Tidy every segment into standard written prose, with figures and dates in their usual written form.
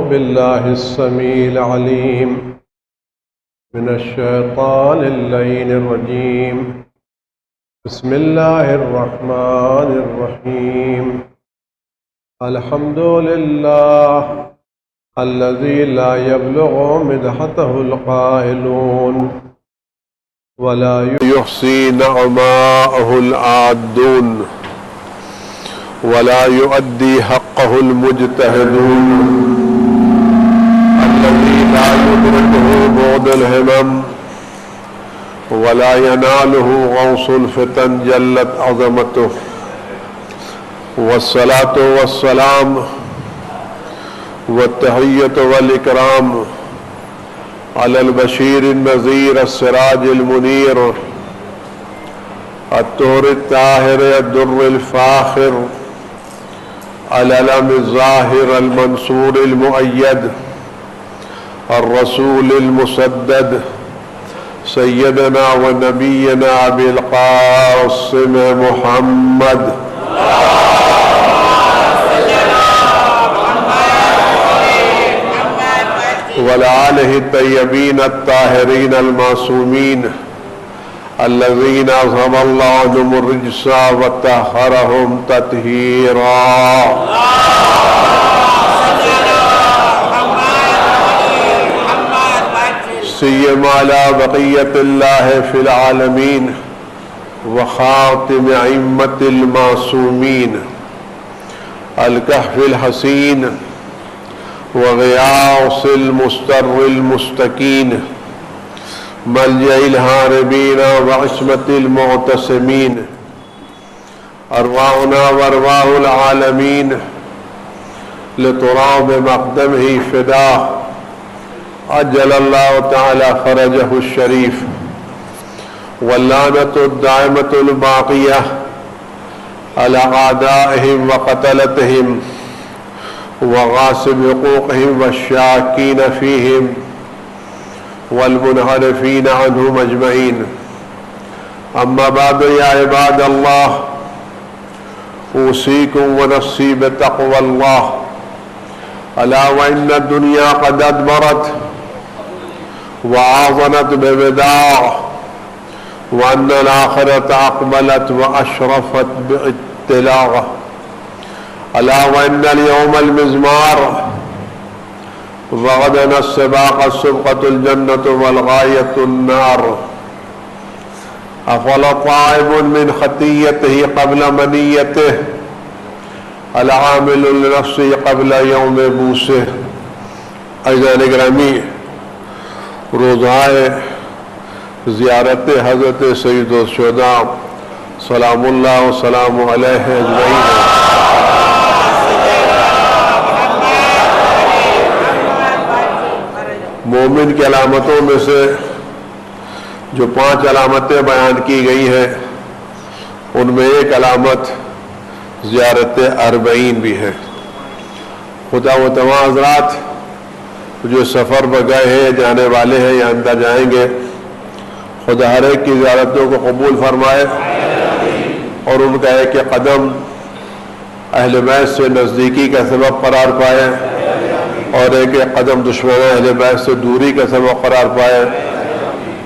بالله السميع العليم من الشيطان اللعين الرجيم. بسم الله الرحمن الرحيم. الحمد لله الذي لا يبلغ مدحته القائلون ولا يحصي نعماءه العادون ولا يؤدي حقه المجتهدون الذي لا يدركه بعد الهمم ولا يناله غوص الفتن جلت عظمته. والصلاة والسلام والتحية والإكرام على البشير النذير السراج المنير الطهر الطاهر الدر الفاخر العلم الظاهر المنصور المؤيد الرسول المسدد سيدنا ونبينا أبي القاسم محمد وعلى آله الطيبين الطاهرين المعصومين الذين أذهب الله عنهم الرجس وطهرهم تطهيرا. سيما على بقية الله في العالمين وخاتم أئمة المعصومين الكهف الحسين وغياث المستر المستكين ملجأ الهاربين وعصمة المعتصمين أرواحنا وأرواح العالمين لتراب مقدمه فداه عجل الله تعالى فرجه الشريف. واللعنة الدائمة الباقية على أعدائهم وقتلتهم وغاصب حقوقهم والشاكين فيهم والمنحرفين عنهم أجمعين. أما بعد يا عباد الله أوصيكم ونفسي بتقوى الله. ألا وإن الدنيا قد أدبرت وعاظنت بوداع وأن الآخرة أقبلت وأشرفت باطلاع. ألا وإن اليوم المزمار وغدا السباق السبقة الجنة والغاية النار. أفلا طائب من خطيته قبل منيته العامل لنفسه قبل يوم بوسه. عزیزان گرامی، روزائے زیارت حضرت سید الشہداء سلام اللہ و سلام علیہ اجمعین مومن کی علامتوں میں سے جو 5 علامتیں بیان کی گئی ہیں ان میں ایک علامت زیارت اربعین بھی ہے. خدا و تمام حضرات جو سفر پر گئے ہیں، جانے والے ہیں یا اندر جائیں گے، خدا ہر ایک کی زیارتوں کو قبول فرمائے اور ان کا ایک قدم اہل بیت سے نزدیکی کا سبب قرار پائے اور ایک قدم دشمن اہل بیت سے دوری کا سبب قرار پائے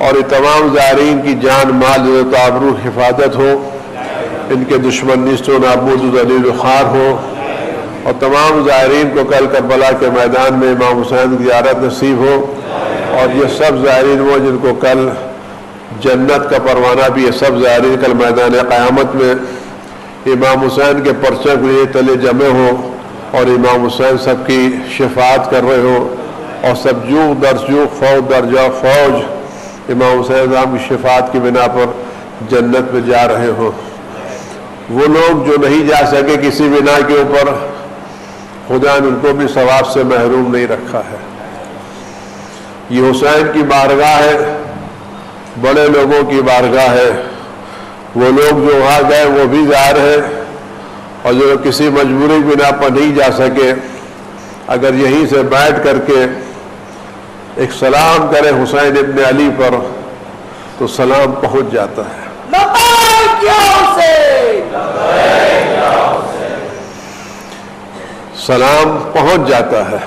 اور یہ تمام زائرین کی جان مال عزت و آبرو حفاظت ہو، ان کے دشمن نیست و نابود و ذلیل و خوار ہو اور تمام زائرین کو کل کربلا کے میدان میں امام حسین کی زیارت نصیب ہو اور یہ سب زائرین وہ جن کو کل جنت کا پروانہ بھی یہ سب زائرین کل میدان قیامت میں امام حسین کے پرچم کے لیے تلے جمع ہو اور امام حسین سب کی شفاعت کر رہے ہو اور سب جوق در جوق فوج در فوج امام حسین کی شفاعت کی بنا پر جنت میں جا رہے ہو. وہ لوگ جو نہیں جا سکے کسی بنا کے اوپر، خدا نے ان کو بھی ثواب سے محروم نہیں رکھا ہے. یہ حسین کی بارگاہ ہے، بڑے لوگوں کی بارگاہ ہے. وہ لوگ جو وہاں گئے وہ بھی ظاہر ہے اور جو کسی مجبوری بنا پر نہیں جا سکے، اگر یہیں سے بیٹھ کر کے ایک سلام کرے حسین ابن علی پر تو سلام پہنچ جاتا ہے. سلام پہنچ جاتا ہے.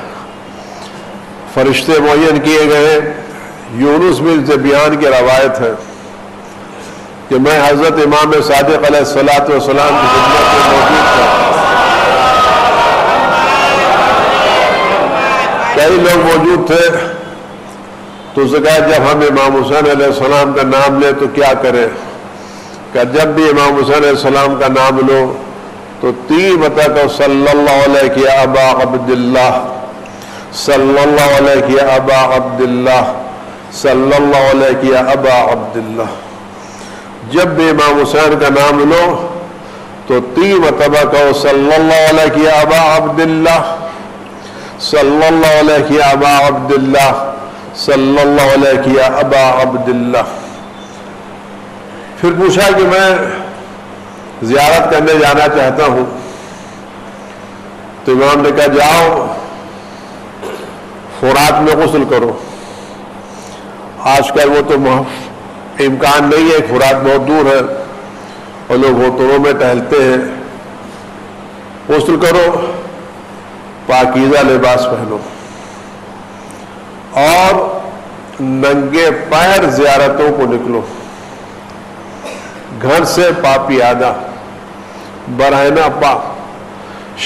فرشتے معین کیے گئے. یونس بن سے بیان کی روایت ہے کہ میں حضرت امام صادق علیہ الصلوۃ والسلام کی خدمت میں موجود تھا. کئی لوگ موجود تھے تو اسے کہا جب ہم امام حسین علیہ السلام کا نام لیں تو کیا کریں؟ کہ جب بھی امام حسین علیہ السلام کا نام لو تو 3 مرتبہ صلی اللہ علیہ کی ابا عبداللہ، صلی اللہ علیہ کی ابا عبداللہ، صلی اللہ علیہ کی ابا عبداللہ. جب بھی امام حسین کا نام لو تو 3 مرتبہ کہو صلی اللہ علیہ کی ابا عبداللہ، صلی اللہ علیہ کی ابا عبداللہ، صلی اللہ علیہ کی ابا عبداللہ. پھر پوچھا کہ میں زیارت کرنے جانا چاہتا ہوں. تو امام نے کہا جاؤ فرات میں غسل کرو. آج کل وہ تو امکان نہیں ہے، فرات بہت دور ہے اور لوگ ہوٹلوں میں ٹہلتے ہیں. غسل کرو، پاکیزہ لباس پہنو اور ننگے پیر زیارتوں کو نکلو. گھر سے پاپیادہ برہنہ پا.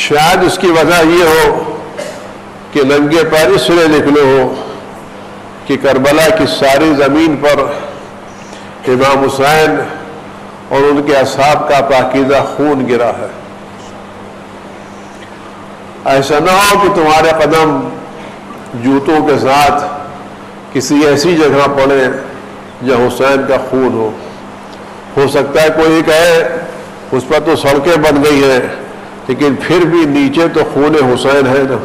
شاید اس کی وجہ یہ ہو کہ ننگے پیر اس لیے نکلے ہو کہ کربلا کی ساری زمین پر امام حسین اور ان کے اصحاب کا پاکیزہ خون گرا ہے. ایسا نہ ہو کہ تمہارے قدم جوتوں کے ساتھ کسی ایسی جگہ پڑے جہاں حسین کا خون ہو سکتا ہے کوئی کہے اس پر تو سڑکیں بن گئی ہیں لیکن پھر بھی نیچے تو خون حسین ہے نا.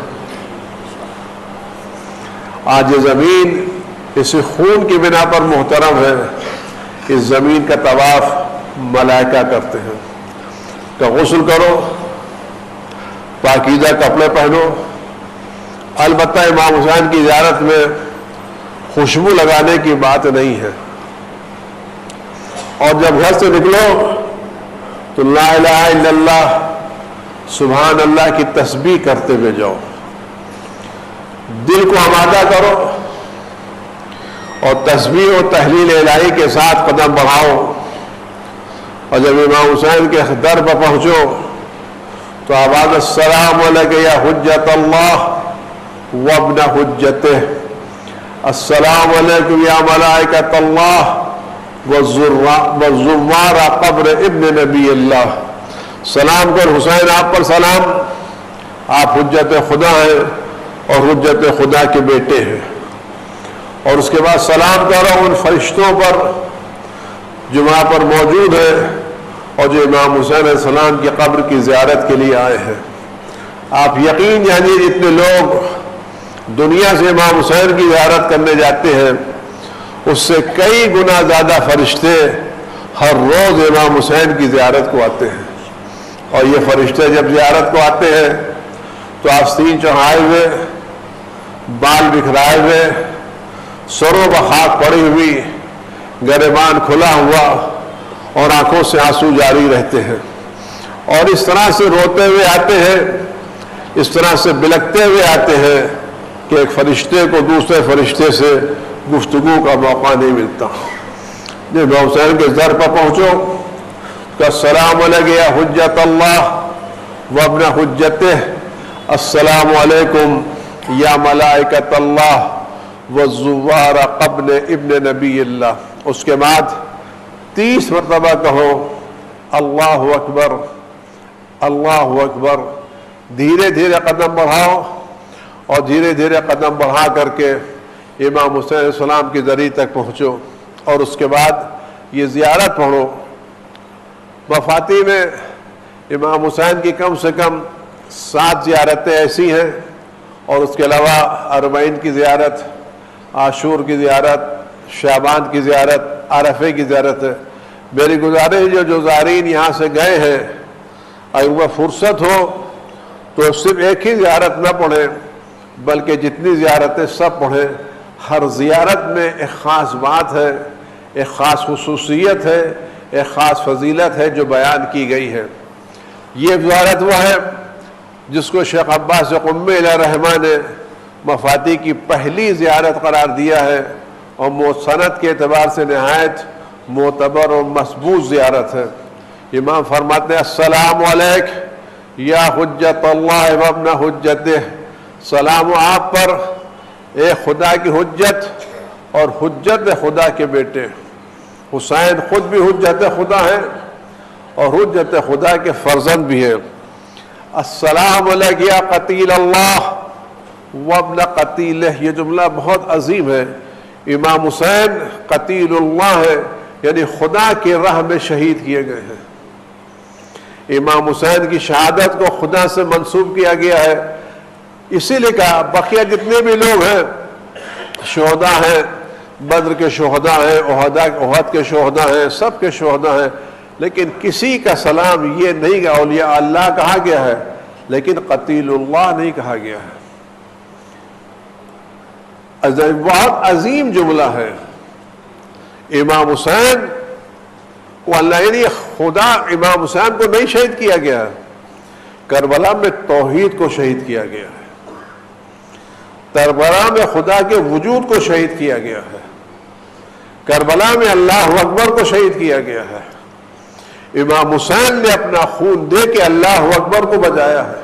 آج یہ زمین اس خون کی بنا پر محترم ہے. اس زمین کا طواف ملائکہ کرتے ہیں. کہ غسل کرو، پاکیزہ کپڑے پہنو. البتہ امام حسین کی زیارت میں خوشبو لگانے کی بات نہیں ہے. اور جب گھر سے نکلو تو لا الہ الا اللہ سبحان اللہ کی تسبیح کرتے ہوئے جاؤ. دل کو آمادہ کرو اور تسبیح و تحلیل الہی کے ساتھ قدم بڑھاؤ. اور جب امام حسین کے در پر پہنچو تو آواز السلام علیک یا حجت اللہ وابن حجتہ، السلام علیکم یا ملائکۃ اللہ وزوار قبر ابن نبی اللہ. سلام کر حسین، آپ پر سلام، آپ حجت خدا ہیں اور حجت خدا کے بیٹے ہیں. اور اس کے بعد سلام کرو ان فرشتوں پر جو وہاں پر موجود ہیں اور جو امام حسین علیہ السلام کی قبر کی زیارت کے لیے آئے ہیں. آپ یقین جانیے جتنے لوگ دنیا سے امام حسین کی زیارت کرنے جاتے ہیں اس سے کئی گنا زیادہ فرشتے ہر روز امام حسین کی زیارت کو آتے ہیں. اور یہ فرشتے جب زیارت کو آتے ہیں تو آستین چڑھائے ہوئے، بال بکھرائے ہوئے، سروں پر خاک پڑی ہوئی، گریبان کھلا ہوا اور آنکھوں سے آنسو جاری رہتے ہیں. اور اس طرح سے روتے ہوئے آتے ہیں، اس طرح سے بلکتے ہوئے آتے ہیں کہ ایک فرشتے کو دوسرے فرشتے سے گفتگو کا موقع نہیں ملتا. جب حسین کے در پر پہنچو کہ السلام علیک یا حجت اللہ وابن حجتہ، السلام علیکم یا ملائکۃ اللہ والزوار قبر ابن نبی اللہ. اس کے بعد 30 مرتبہ کہو اللہ اکبر اللہ اکبر. دھیرے دھیرے قدم بڑھاؤ اور دھیرے دھیرے قدم بڑھا کر کے امام حسین علیہ السلام کی زری تک پہنچو. اور اس کے بعد یہ زیارت پڑھو. وفاتی میں امام حسین کی کم سے کم 7 زیارتیں ایسی ہیں اور اس کے علاوہ 40 کی زیارت، عاشور کی زیارت، شعبان کی زیارت، عرفے کی زیارت ہے. میری گزارش جو زائرین یہاں سے گئے ہیں اگر وہ فرصت ہو تو صرف ایک ہی زیارت نہ پڑھیں بلکہ جتنی زیارتیں سب پڑھیں. ہر زیارت میں ایک خاص بات ہے، ایک خاص خصوصیت ہے، ایک خاص فضیلت ہے جو بیان کی گئی ہے. یہ زیارت وہ ہے جس کو شیخ عباس قمی علیہ الرحمہ نے مفاتی کی پہلی زیارت قرار دیا ہے اور سند کے اعتبار سے نہایت معتبر اور مسبوق زیارت ہے۔ امام فرماتے ہیں السلام علیک یا حجت اللہ و ابن حجتہ، سلام آپ پر اے خدا کی حجت اور حجت خدا کے بیٹے۔ حسین خود بھی حجت خدا ہے اور حجت خدا کے فرزند بھی ہے۔ السلام علیک یا قتیل اللہ و ابن قتیلہ، یہ جملہ بہت عظیم ہے۔ امام حسین قتیل اللہ ہے، یعنی خدا کی راہ میں شہید کیے گئے ہیں۔ امام حسین کی شہادت کو خدا سے منسوب کیا گیا ہے، اسی لیے کہا بقیہ جتنے بھی لوگ ہیں شہداء ہیں، بدر کے شہداء ہیں، احد کے شہداء ہیں، سب کے شہداء ہیں، لیکن کسی کا سلام یہ نہیں کہ اولیاء اللہ کہا گیا ہے، لیکن قتیل اللہ نہیں کہا گیا ہے۔ بہت عظیم جملہ ہے۔ امام حسین کو اللہ، یعنی خدا امام حسین کو نہیں شہید کیا گیا ہے، کربلا میں توحید کو شہید کیا گیا ہے، کربلا میں خدا کے وجود کو شہید کیا گیا ہے، کربلا میں اللہ اکبر کو شہید کیا گیا ہے۔ امام حسین نے اپنا خون دے کے اللہ اکبر کو بچایا ہے،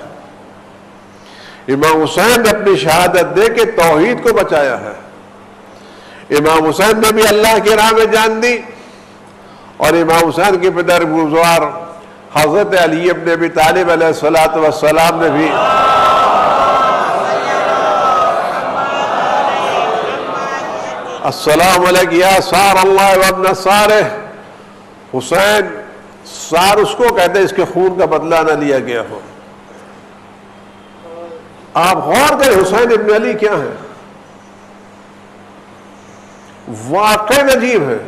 امام حسین نے اپنی شہادت دے کے توحید کو بچایا ہے۔ امام حسین نے بھی اللہ کی راہ میں جان دی، اور امام حسین کے پدر بزرگ حضرت علی ابن ابی طالب علیہ السلام نے بھی السلام علیک یا سار اللہ و ابن سارہ، حسین سار اس کو کہتے ہیں اس کے خون کا بدلہ نہ لیا گیا ہو۔ آپ غور کریں حسین ابن علی کیا ہے، واقع عجیب ہے۔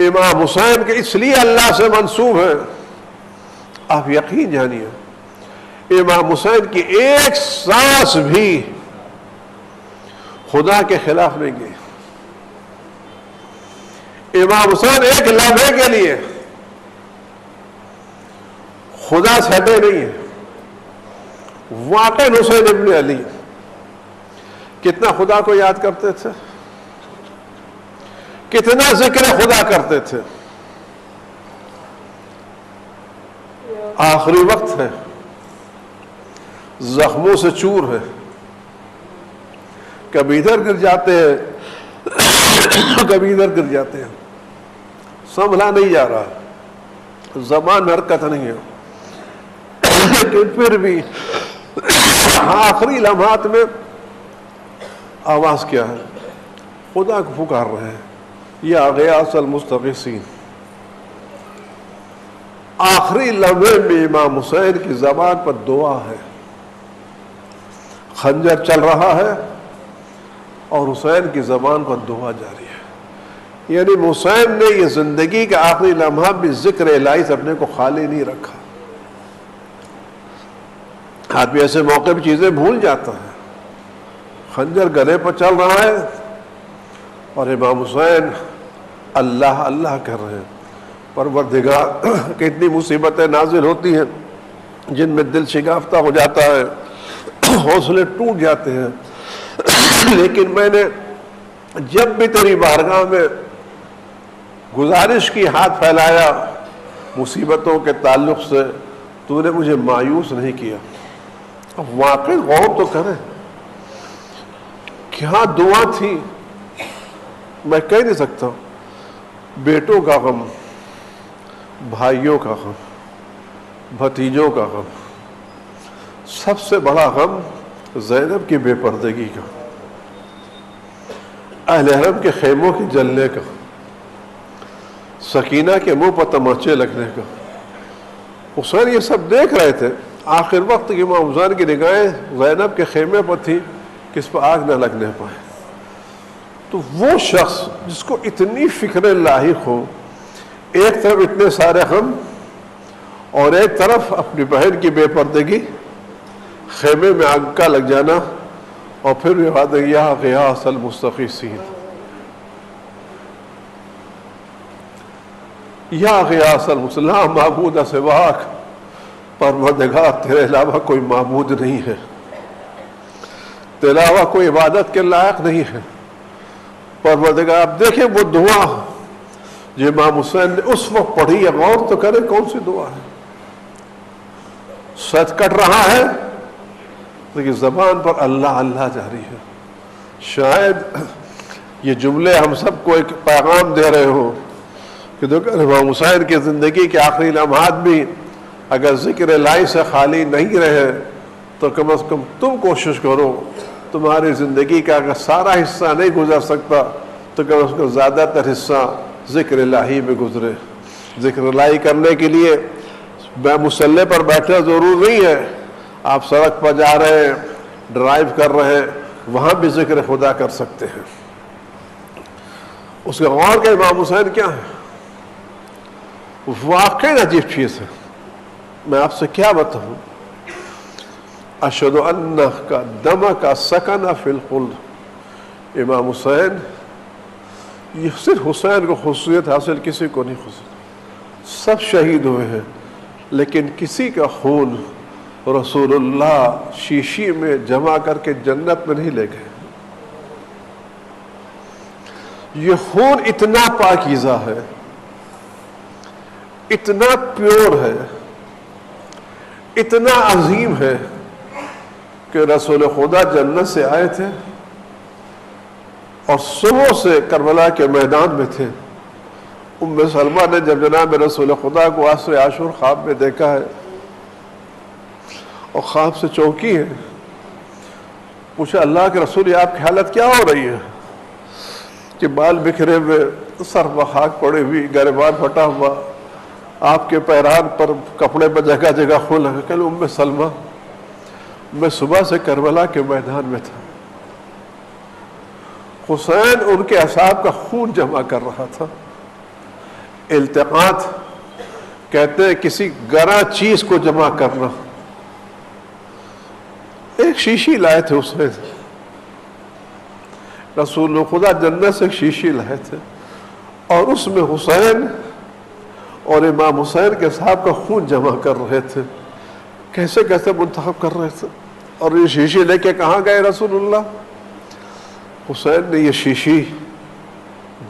امام حسین کے اس لیے اللہ سے منسوب ہے، آپ یقین جانیے امام حسین کی ایک سانس بھی خدا کے خلاف نہیں گئی۔ امام حسین ایک لمحے کے لیے خدا سے ہٹے نہیں ہے۔ واقع حسین ابن علی کتنا خدا کو یاد کرتے تھے، کتنا ذکر خدا کرتے تھے۔ آخری وقت ہے، زخموں سے چور ہے، کبھی ادھر گر جاتے ہیں کبھی ادھر گر جاتے ہیں، سنبھلا نہیں جا رہا، زبان میں حرکت نہیں ہے، لیکن پھر بھی آخری لمحات میں آواز کیا ہے، خدا کو پکار رہے ہیں، یا غیاث المستغیثین۔ آخری لمحے میں امام حسین کی زبان پر دعا ہے، خنجر چل رہا ہے اور حسین کی زبان پر دعا جاری ہے، یعنی حسین نے یہ زندگی کا آخری لمحہ بھی ذکر الہی سے اپنے کو خالی نہیں رکھا۔ آدمی ایسے موقع پہ چیزیں بھول جاتا ہے، خنجر گلے پر چل رہا ہے اور امام حسین اللہ اللہ کر رہے ہیں۔ پروردگار کتنی مصیبتیں نازل ہوتی ہیں جن میں دل شگافتہ ہو جاتا ہے، حوصلے ٹوٹ جاتے ہیں، لیکن میں نے جب بھی تیری بارگاہ میں گزارش کی، ہاتھ پھیلایا مصیبتوں کے تعلق سے، تو نے مجھے مایوس نہیں کیا۔ اب واقعی غور تو کریں، کیا دعا تھی، میں کہہ نہیں سکتا۔ بیٹوں کا غم، بھائیوں کا غم، بھتیجوں کا غم، سب سے بڑا غم زینب کی بے پردگی کا، اہل حرم کے خیموں کے جلنے کا، سکینہ کے منہ پر تماچے لگنے کا۔ حسین یہ سب دیکھ رہے تھے، آخر وقت کی امام حسین کی نگاہیں زینب کے خیمے پر تھی کہ اس پر آگ نہ لگنے پائے۔ تو وہ شخص جس کو اتنی فکر لاحق ہو، ایک طرف اتنے سارے غم اور ایک طرف اپنی بہن کی بے پردگی، خیمے میں آگ کا لگ جانا، اور پھر بھی بات ہے یا غیاث المستغیثین، یا غیاث المستغیثین، لا معبود سواک، پروردگار تیرے علاوہ کوئی معبود نہیں ہے، تلاوہ کوئی عبادت کے لائق نہیں ہے۔ پروردگار آپ دیکھیں وہ دعا جو امام حسین نے اس وقت پڑھی ہے، غور تو کریں کون سی دعا ہے۔ سچ کٹ رہا ہے لیکن زبان پر اللہ اللہ جاری ہے۔ شاید یہ جملے ہم سب کو ایک پیغام دے رہے ہوں کہ دیکھو امام حسین کی زندگی کے آخری لمحات بھی اگر ذکر الہی سے خالی نہیں رہے تو کم از کم تم کوشش کرو، تمہاری زندگی کا اگر سارا حصہ نہیں گزر سکتا تو کم از کم زیادہ تر حصہ ذکر الہی میں گزرے۔ ذکر الہی کرنے کے لیے مصلی پر بیٹھنا ضرور نہیں ہے، آپ سڑک پر جا رہے ہیں، ڈرائیو کر رہے ہیں، وہاں بھی ذکر خدا کر سکتے ہیں۔ اس کا غور کہ امام حسین کیا ہے، واقعی عجیب چیز ہے۔ میں آپ سے کیا بتاؤں، اشہد انک دمک سکن فی الخلد۔ امام حسین، یہ صرف حسین کو خصوصیت حاصل کسی کو نہیں خصوصیت، سب شہید ہوئے ہیں لیکن کسی کا خون رسول اللہ شیشی میں جمع کر کے جنت میں نہیں لے گئے۔ یہ خون اتنا پاکیزہ ہے، اتنا پیور ہے، اتنا عظیم ہے کہ رسول خدا جنت سے آئے تھے اور صبح سے کربلا کے میدان میں تھے۔ ام سلمہ نے جب جناب رسول خدا کو عصر عاشور خواب میں دیکھا ہے اور خواب سے چونکی ہے، پوچھا اللہ کے رسول یہ آپ کی حالت کیا ہو رہی ہے کہ بال بکھرے ہوئے، سر پر خاک پڑی ہوئی، گریبان پھٹا ہوا، آپ کے پیران پر کپڑے پر جگہ جگہ خون لگا۔ کہ ام سلمہ میں صبح سے کربلا کے میدان میں تھا، حسین ان کے اعصاب کا خون جمع کر رہا تھا۔ التقاط کہتے ہیں کسی گرا چیز کو جمع کرنا۔ ایک شیشی لائے تھے حسین، رسول خدا جنت سے ایک شیشی لائے تھے اور اس میں حسین اور امام حسین کے صاحب کا خون جمع کر رہے تھے، کیسے کیسے منتخب کر رہے تھے۔ اور یہ شیشی لے کے کہاں گئے رسول اللہ؟ حسین نے یہ شیشی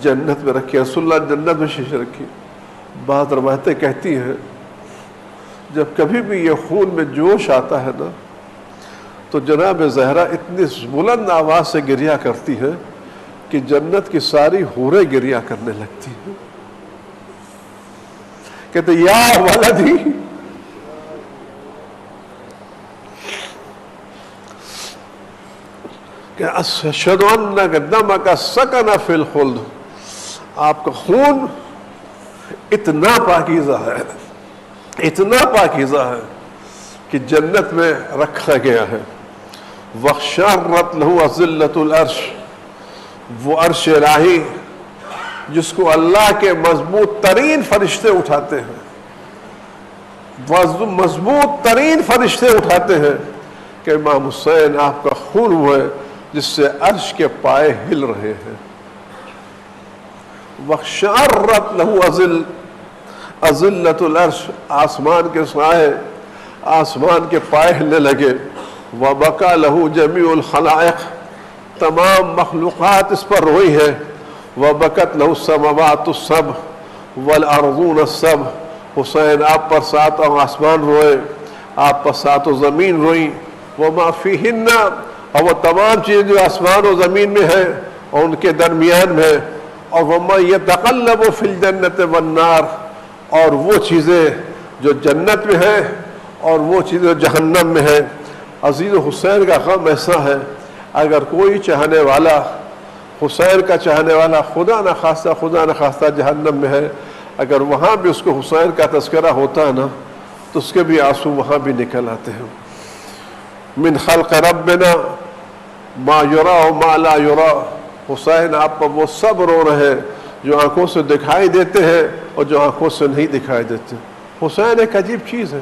جنت میں رکھی، رسول اللہ جنت میں شیشی رکھی۔ بعض روایتیں کہتی ہیں جب کبھی بھی یہ خون میں جوش آتا ہے نا تو جناب زہرا اتنی بلند آواز سے گریہ کرتی ہے کہ جنت کی ساری حوریں گریہ کرنے لگتی ہیں، کہتے یا ولدی، کہ اشہد انک دمک سکن فی الخلد، آپ کا خون اتنا پاکیزہ ہے، اتنا پاکیزہ ہے کہ جنت میں رکھا گیا ہے۔ وَخْشَرَّتْ لَهُ أَذِلَّةُ الْعَرْشِ، وہ عرش الہی جس کو اللہ کے مضبوط ترین فرشتے اٹھاتے ہیں، مضبوط ترین فرشتے اٹھاتے ہیں کہ امام حسین آپ کا خون ہوئے جس سے عرش کے پائے ہل رہے ہیں۔ وَخْشَرَّتْ لَهُ أَذِلَّةُ الْعَرْشِ، آسمان کے سائے، آسمان کے پائے ہلنے لگے۔ وَبَكَى لَهُ جَمِيعُ الْخَلَائِقِ، تمام مخلوقات اس پر روئی ہے۔ وَبَكَتْ لَهُ السَّمَوَاتُ السَّبْعُ وَالْأَرْضُونَ السَّبْعُ، حسین آپ پر ساتوں آسمان روئے، آپ پر ساتوں زمین روئیں۔ وَمَا فِيهِنَّ، اور وہ تمام چیزیں جو آسمان و زمین میں ہیں اور ان کے درمیان میں، اور وَمَا يَتَقَلَّبُ فِي الْجَنَّةِ وَالنَّارِ، اور وہ چیزیں جو جنت میں ہیں اور وہ چیزیں جہنم میں ہیں۔ عزیز حسین کا غم ایسا ہے، اگر کوئی چاہنے والا حسین کا چاہنے والا خدا نہ خواستہ جہنم میں ہے، اگر وہاں بھی اس کو حسین کا تذکرہ ہوتا ہے نا تو اس کے بھی آنسو وہاں بھی نکل آتے ہیں۔ من خلق ربنا ما یرا و ما لا یرا، حسین آپ پر وہ سب رو رہے ہیں جو آنکھوں سے دکھائی دیتے ہیں اور جو آنکھوں سے نہیں دکھائی دیتے۔ حسین ایک عجیب چیز ہے،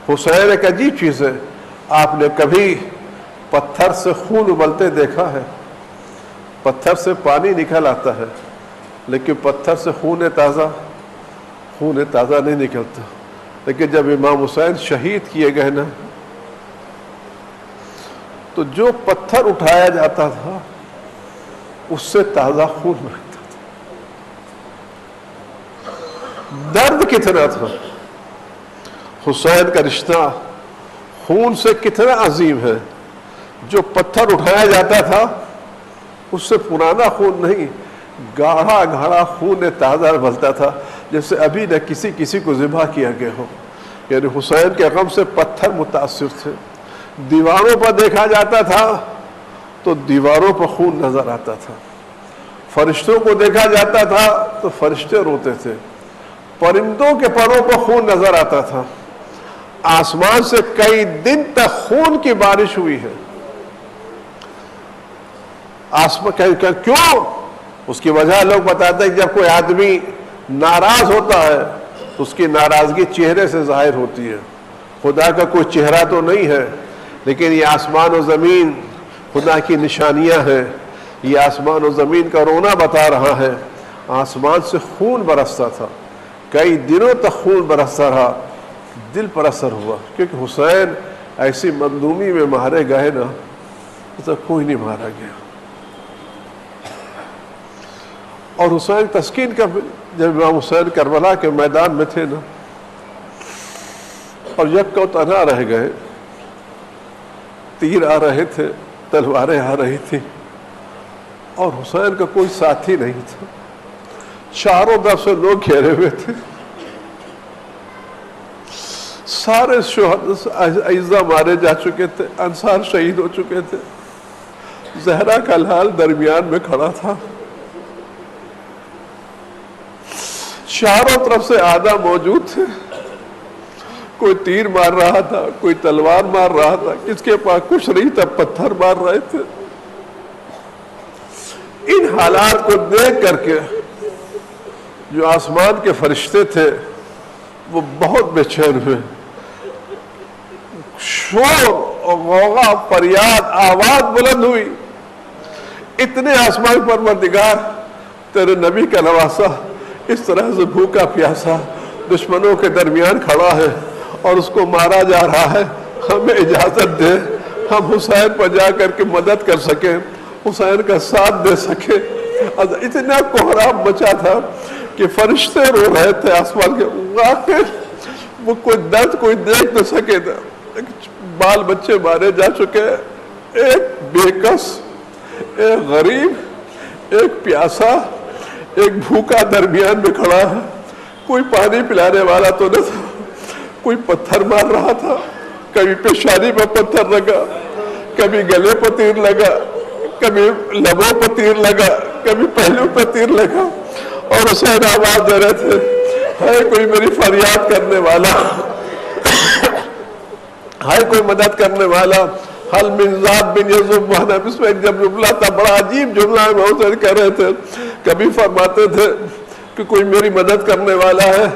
حسین ایک عجیب چیز ہے۔ آپ نے کبھی پتھر سے خون ابلتے دیکھا ہے؟ پتھر سے پانی نکل آتا ہے لیکن پتھر سے خون تازہ نہیں نکلتا۔ لیکن جب امام حسین شہید کیے گئے نا تو جو پتھر اٹھایا جاتا تھا اس سے تازہ خون بہتا تھا. درد کتنا تھا. حسین کا رشتہ خون سے کتنا عظیم ہے. جو پتھر اٹھایا جاتا تھا اس سے پرانا خون نہیں، گاڑھا گاڑھا خون تازہ بہتا تھا، جیسے ابھی نہ کسی کو ذبح کیا گیا ہو. یعنی حسین کے غم سے پتھر متاثر تھے. دیواروں پر دیکھا جاتا تھا تو دیواروں پر خون نظر آتا تھا. فرشتوں کو دیکھا جاتا تھا تو فرشتے روتے تھے. پرندوں کے پروں پر خون نظر آتا تھا. آسمان سے کئی دن تک خون کی بارش ہوئی ہے. کیوں؟ اس کی وجہ لوگ بتاتے ہیں کہ جب کوئی آدمی ناراض ہوتا ہے تو اس کی ناراضگی چہرے سے ظاہر ہوتی ہے. خدا کا کوئی چہرہ تو نہیں ہے، لیکن یہ آسمان و زمین خدا کی نشانیاں ہیں. یہ آسمان و زمین کا رونا بتا رہا ہے. آسمان سے خون برستا تھا، کئی دنوں تک خون برستا رہا. دل پر اثر ہوا، کیونکہ حسین ایسی مظلومی میں مارے گئے نا تو کوئی نہیں مارا گیا. اور حسین تسکین کا جب امام حسین کربلا کے میدان میں تھے نا اور یکا تنہا رہ گئے، تیر آ رہے تھے، تلواریں آ رہی تھی اور حسین کا کوئی ساتھی نہیں تھا. چاروں طرف سے لوگ گھیرے ہوئے تھے. سارے اعزا مارے جا چکے تھے، انصار شہید ہو چکے تھے. زہرا کا لال درمیان میں کھڑا تھا. چاروں طرف سے آدھا موجود تھے. کوئی تیر مار رہا تھا، کوئی تلوار مار رہا تھا، کس کے پاس کچھ نہیں تھا، پتھر مار رہے تھے. ان حالات کو دیکھ کر کے جو آسمان کے فرشتے تھے وہ بہت بے چین ہوئے. شور اور غوغا، فریاد، آواز بلند ہوئی. اتنے آسمان پروردگار تیرے نبی کا نواسا اس طرح سے بھوکا پیاسا دشمنوں کے درمیان کھڑا ہے اور اس کو مارا جا رہا ہے. ہمیں اجازت دے ہم حسین پر جا کر کے مدد کر سکیں، حسین کا ساتھ دے سکے. اتنا کوہرام مچا تھا کہ فرشتے رو رہے تھے آسمان کے. واقع وہ کوئی درد کوئی دیکھ نہ سکے تھا. بال بچے مارے جا چکے، ایک بےکس، ایک غریب، ایک پیاسا، ایک بھوکا درمیان میں کھڑا ہے. کوئی پانی پلانے والا تو نہ تھا. کوئی پتھر مار رہا تھا، کبھی پیشانی پر پتھر لگا، کبھی گلے پر تیر لگا، کبھی لبوں پر تیر لگا، کبھی پہلو پر تیر لگا. اور حسین آواز دے رہے تھے، ہے کوئی میری فریاد کرنے والا، ہے کوئی مدد کرنے والا. حل من ذاب بن یزب وانا. اس میں ایک جب جملہ تھا، بڑا عجیب جملہ ہے، بہت سارے کہہ رہے تھے. کبھی فرماتے تھے کہ کوئی میری مدد کرنے والا ہے،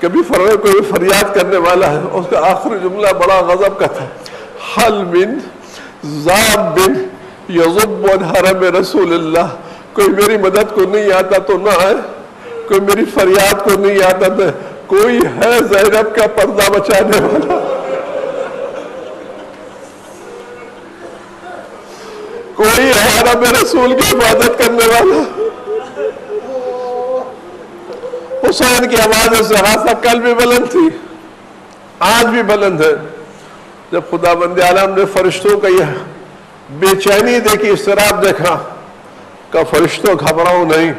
کبھی فرماتے کوئی فریاد کرنے والا ہے. اس کا آخری جملہ بڑا غضب کا تھا، حل من ذاب بن یزب عن حرم رسول اللہ. کوئی میری مدد کو نہیں آتا تو نہ آئے، کوئی میری فریاد کو نہیں آتا تو کوئی ہے زینب کا پردہ بچانے والا، کوئی ہے حرم رسول کی حفاظت کرنے والا. حسین کی آواز سے حادثہ کل بھی بلند تھی، آج بھی بلند ہے. جب خدا بند عالم نے فرشتوں کا یہ بے چینی دیکھی، اضطراب دیکھا کہ فرشتوں گھبراؤ نہیں،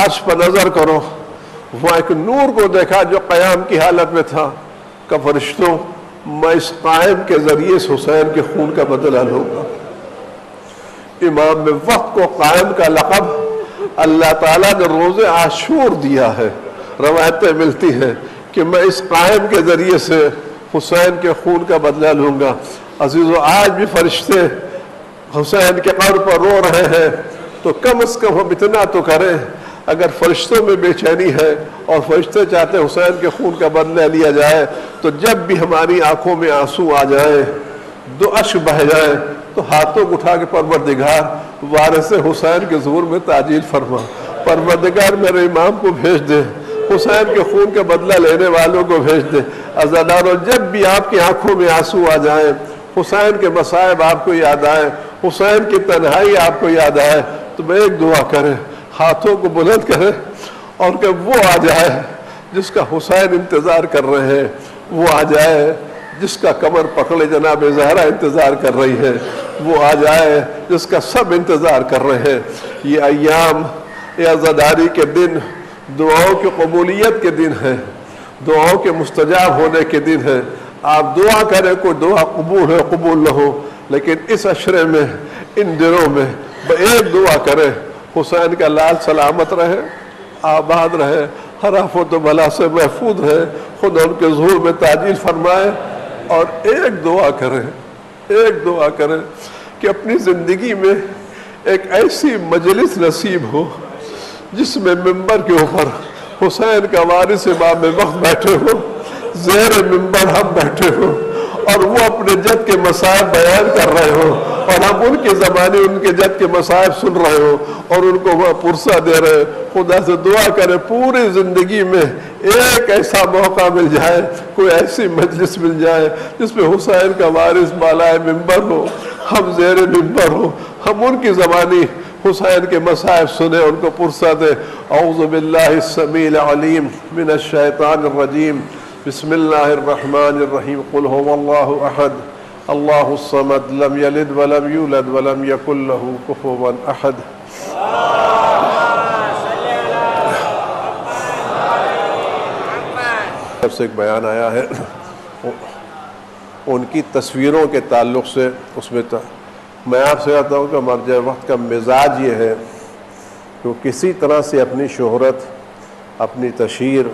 عرش پر نظر کرو. وہاں ایک نور کو دیکھا جو قیام کی حالت میں تھا کہ فرشتوں میں اس قائم کے ذریعے سے حسین کے خون کا بدلہ لوں گا. امام میں وقت کو قائم کا لقب اللہ تعالیٰ نے روز عاشور دیا ہے. روایتیں ملتی ہیں کہ میں اس قائم کے ذریعے سے حسین کے خون کا بدلہ لوں گا. عزیزو، آج بھی فرشتے حسین کے قبر پر رو رہے ہیں تو کم از کم ہم اتنا تو کریں. اگر فرشتوں میں بے چینی ہے اور فرشتے چاہتے ہیں حسین کے خون کا بدلہ لیا جائے، تو جب بھی ہماری آنکھوں میں آنسو آ جائیں، دو اشک بہ جائیں، تو ہاتھوں کو اٹھا کے پروردگار وارث حسین کے ظہور میں تعجیل فرما. پروردگار میرے امام کو بھیج دے، حسین کے خون کا بدلہ لینے والوں کو بھیج دے. عزادارو، جب بھی آپ کی آنکھوں میں آنسو آ جائیں، حسین کے مصائب آپ کو یاد آئے، حسین کی تنہائی آپ کو یاد آئے، تو میں ایک دعا کریں، ہاتھوں کو بلند کریں اور کہ وہ آ جائے جس کا حسین انتظار کر رہے ہیں، وہ آ جائے جس کا کمر پکڑے جناب زہرا انتظار کر رہی ہے، وہ آ جائے جس کا سب انتظار کر رہے ہیں۔ یہ ایام عزاداری کے دن دعاؤں کی قبولیت کے دن ہیں، دعاؤں کے مستجاب ہونے کے دن ہیں۔ آپ دعا کریں، کوئی دعا قبول ہے قبول نہ ہو، لیکن اس عشرے میں، ان دنوں میں ایک دعا کریں، حسین کا لال سلامت رہے، آباد رہے، ہر آفت و بلا سے محفوظ رہے، خدا ان کے ظہور میں تعجیل فرمائے۔ اور ایک دعا کریں کہ اپنی زندگی میں ایک ایسی مجلس نصیب ہو جس میں ممبر کے اوپر حسین کا وارث امام وقت بیٹھے ہو، زیر ممبر ہم بیٹھے ہو، اور وہ اپنے جد کے مصائب بیان کر رہے ہو، اور ہم ان کے زمانے ان کے جد کے مصائب سن رہے ہو اور ان کو وہ پرسہ دے رہے۔ خدا سے دعا کرے پوری زندگی میں ایک ایسا موقع مل جائے، کوئی ایسی مجلس مل جائے جس میں حسین کا وارث بالائے ممبر ہو، ہم زیر ممبر ہو، ہم ان کی زبانی حسین کے مصائب سنیں، ان کو پرسہ دے۔ اعوذ باللہ السمیع العلیم من الشیطان الرجیم، بسم اللہ الرحمن الرحیم، قل هو اللہ احد اللہ الصمد لم یلد ولم یولد ولم یکن له کفوا احد۔ جب سے ایک بیان آیا ہے ان کی تصویروں کے تعلق سے، اس میں میں آپ سے کہتا ہوں کہ مرجع وقت کا مزاج یہ ہے کہ وہ کسی طرح سے اپنی شہرت، اپنی تشہیر،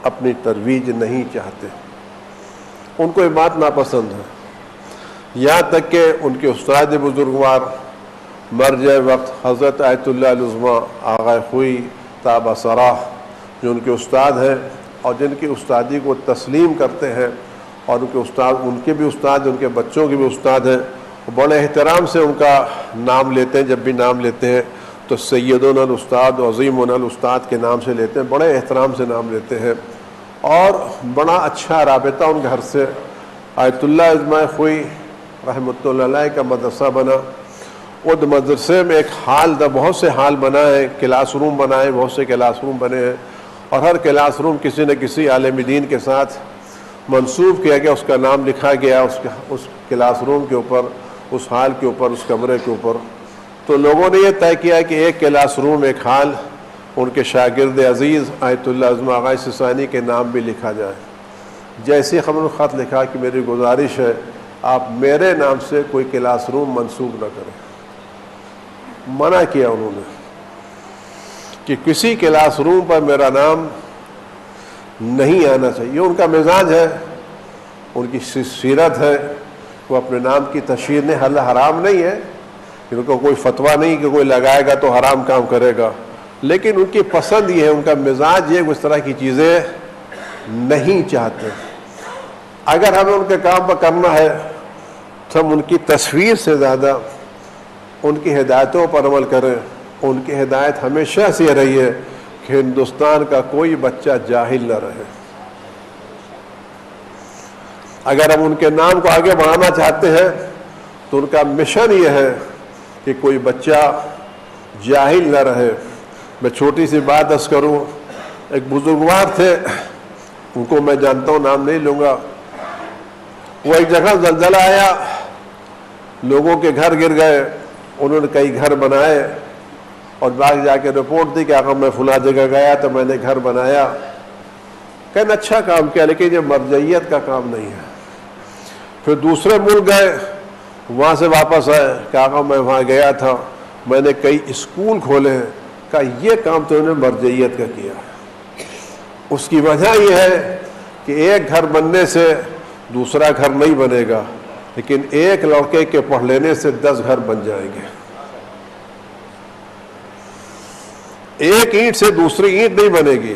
اپنی ترویج نہیں چاہتے، ان کو یہ بات ناپسند ہے۔ یہاں تک کہ ان کے استاد بزرگوار مرجع وقت حضرت آیت اللہ العظمیٰ آغا خوئی تابہ سراہ، جو ان کے استاد ہیں اور جن کی استادی کو تسلیم کرتے ہیں، اور ان کے استاد، ان کے بھی استاد، ان کے بچوں کے بھی استاد ہیں، بڑے احترام سے ان کا نام لیتے ہیں۔ جب بھی نام لیتے ہیں تو سیدنا الاستاد، عظیمنا الاستاد کے نام سے لیتے ہیں، بڑے احترام سے نام لیتے ہیں، اور بڑا اچھا رابطہ ان کے گھر سے۔ آیت اللہ اجماع خوئی رحمۃ اللہ علیہ کا مدرسہ بنا، وہ مدرسے میں ایک ہال تھا، بہت سے ہال بنائے، کلاس روم بنائے، بہت سے کلاس روم بنے ہیں، اور ہر کلاس روم کسی نہ کسی عالم دین کے ساتھ منسوب کیا گیا، اس کا نام لکھا گیا اس کلاس روم کے اوپر، اس ہال کے اوپر، اس کمرے کے اوپر۔ تو لوگوں نے یہ طے کیا کہ ایک کلاس روم، ایک ہال، ان کے شاگرد عزیز آیت اللہ اعظم آغا سسانی کے نام بھی لکھا جائے۔ جیسے خبر خط لکھا کہ میری گزارش ہے آپ میرے نام سے کوئی کلاس روم منسوب نہ کریں۔ منع کیا انہوں نے کہ کسی کلاس روم پر میرا نام نہیں آنا چاہیے۔ ان کا مزاج ہے، ان کی سیرت ہے، وہ اپنے نام کی تشہیر نے حرام نہیں ہے، ان کو کوئی فتویٰ نہیں کہ کوئی لگائے گا تو حرام کام کرے گا، لیکن ان کی پسند یہ ہے، ان کا مزاج یہ، اس طرح کی چیزیں نہیں چاہتے۔ اگر ہمیں ان کے کام پر کرنا ہے تو ہم ان کی تصویر سے زیادہ ان کی ہدایتوں پر عمل کریں۔ ان کی ہدایت ہمیشہ سے یہ رہی ہے کہ ہندوستان کا کوئی بچہ جاہل نہ رہے۔ اگر ہم ان کے نام کو آگے بڑھانا چاہتے ہیں تو ان کا مشن یہ ہے کہ کوئی بچہ جاہل نہ رہے۔ میں چھوٹی سی بات عرض کروں، ایک بزرگوار تھے، ان کو میں جانتا ہوں، نام نہیں لوں گا۔ وہ ایک جگہ زلزلہ آیا، لوگوں کے گھر گر گئے، انہوں نے کئی گھر بنائے اور بعد جا کے رپورٹ دی کہ آقا میں فلاں جگہ گیا تو میں نے گھر بنایا۔ کہنا اچھا کام کیا، لیکن یہ مرجعیت کا کام نہیں ہے۔ پھر دوسرے ملک گئے، وہاں سے واپس آئے کہ آقا میں وہاں گیا تھا، میں نے کئی اسکول کھولے ہیں۔ کہا یہ کام تو انہوں نے مرجعیت کا کیا۔ اس کی وجہ یہ ہے کہ ایک گھر بننے سے دوسرا گھر نہیں بنے گا، لیکن ایک لڑکے کے پڑھ لینے سے 10 گھر بن جائیں گے۔ ایک اینٹ سے دوسری اینٹ نہیں بنے گی،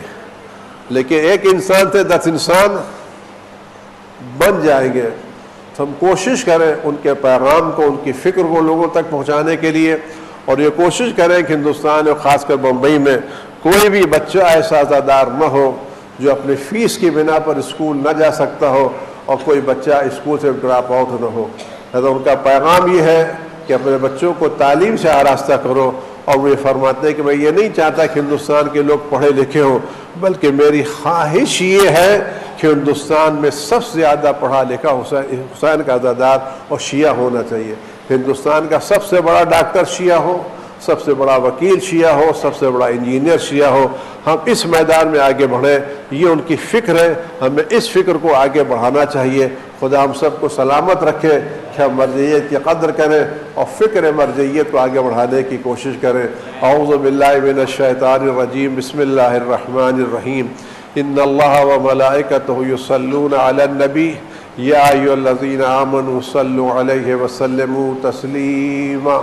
لیکن ایک انسان سے 10 انسان بن جائیں گے۔ تو ہم کوشش کریں ان کے پیغام کو، ان کی فکر کو لوگوں تک پہنچانے کے لیے، اور یہ کوشش کریں کہ ہندوستان اور خاص کر بمبئی میں کوئی بھی بچہ ایسا عزادار نہ ہو جو اپنی فیس کی بنا پر اسکول نہ جا سکتا ہو، اور کوئی بچہ اسکول سے ڈراپ آؤٹ نہ ہو۔ لہذا ان کا پیغام یہ ہے کہ اپنے بچوں کو تعلیم سے آراستہ کرو، اور وہ یہ فرماتے ہیں کہ میں یہ نہیں چاہتا کہ ہندوستان کے لوگ پڑھے لکھے ہوں، بلکہ میری خواہش یہ ہے کہ ہندوستان میں سب سے زیادہ پڑھا لکھا حسین کا عزادار اور شیعہ ہونا چاہیے۔ ہندوستان کا سب سے بڑا ڈاکٹر شیعہ ہو، سب سے بڑا وکیل شیعہ ہو، سب سے بڑا انجینئر شیعہ ہو۔ ہم اس میدان میں آگے بڑھیں، یہ ان کی فکر ہے، ہمیں اس فکر کو آگے بڑھانا چاہیے۔ خدا ہم سب کو سلامت رکھے کہ ہم مرجعیت کی قدر کریں اور فکر مرجعیت کو آگے بڑھانے کی کوشش کریں۔ اعوذ باللہ من الشیطان الرجیم، بسم اللہ الرحمن الرحیم۔ ان اللہ وملائکتہ یصلون علی النبی یا ایھا الذین آمنوا صلوا علیہ وسلموا تسلیما۔